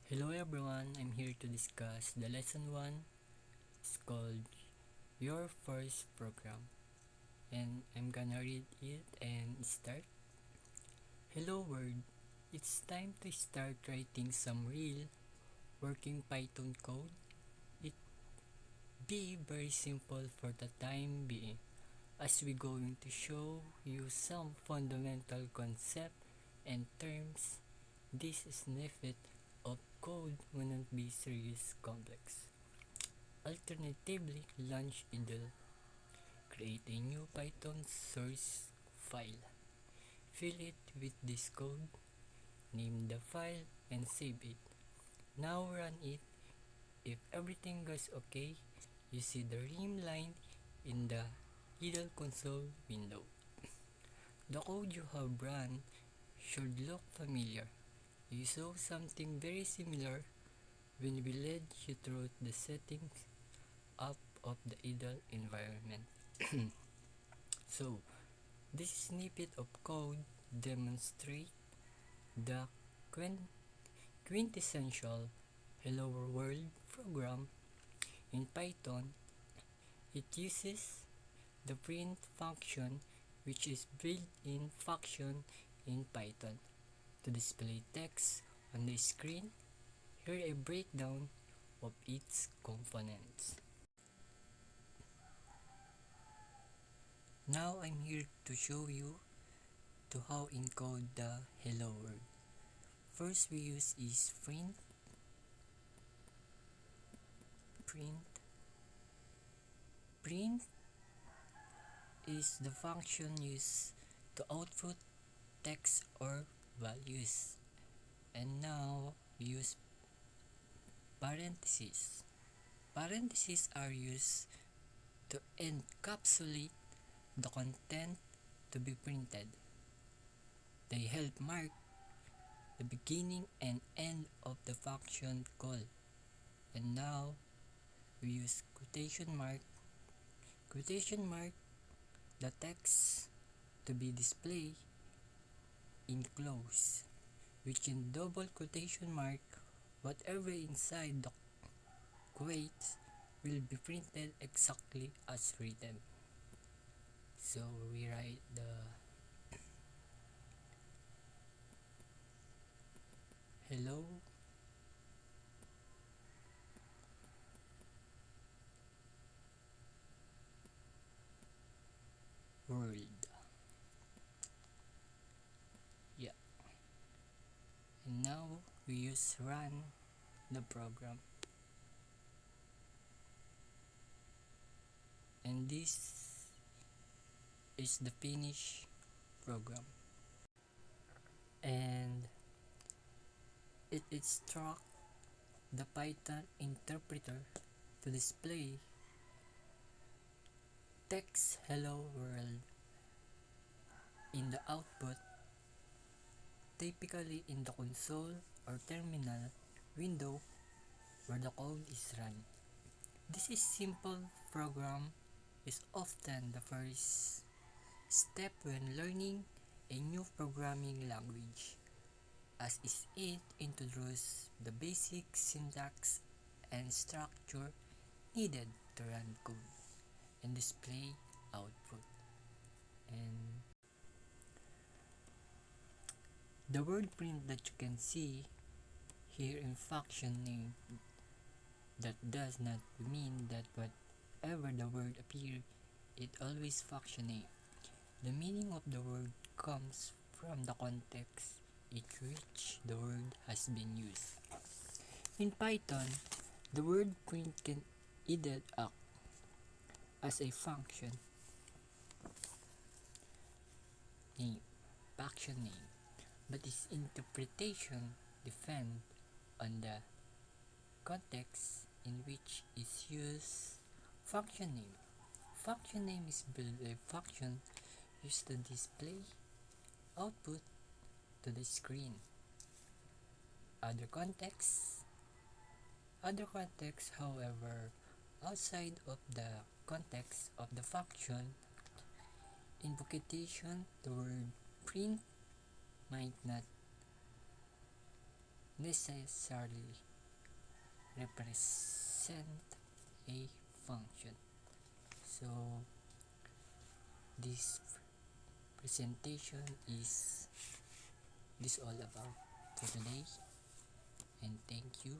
Hello everyone, I'm here to discuss the lesson 1. It's called Your First Program. And I'm gonna read it and start. Hello world, it's time to start writing some real working Python code. It be very simple for the time being, as we're going to show you some fundamental concept and terms. This snippet of code will not be serious complex. Alternatively, launch idle. Create a new Python source file. Fill it with this code, name the file, and save it. Now run it. If everything goes okay, you see the rim line in the idle console window. The code you have run should look familiar. You saw something very similar when we led you through the settings up of the idle environment. So, this snippet of code demonstrates the quintessential Hello World program in Python. It uses the print function, which is built-in function in Python, to display text on the screen. Here a breakdown of its components. Now I'm here to show you to how encode the hello world. First we use is print. Print is the function used to output text or values. And now we use parentheses. Parentheses are used to encapsulate the content to be printed. They help mark the beginning and end of the function call. And now we use quotation mark. Quotation mark the text to be displayed in close. We can double quotation mark whatever inside the quotes will be printed exactly as written. So we write the hello world. Yeah. And now we use run the program. And this is the finished program. And it instructs the Python interpreter to display text hello world in the output, typically in the console or terminal window where the code is run. This is simple program is often the first step when learning a new programming language, as it introduces the basic syntax and structure needed to run code and display output. And the word print that you can see here in function name, that does not mean that whatever the word appear, it always function name. The meaning of the word comes from the context in which the word has been used. In Python, the word print can either act as a function name, but its interpretation depends on the context in which is used. Function name. Function name is built a function used to display output to the screen. Other context, however, outside of the context of the function invocation, the word print might not necessarily represent a function. So this presentation is all about for today, and thank you.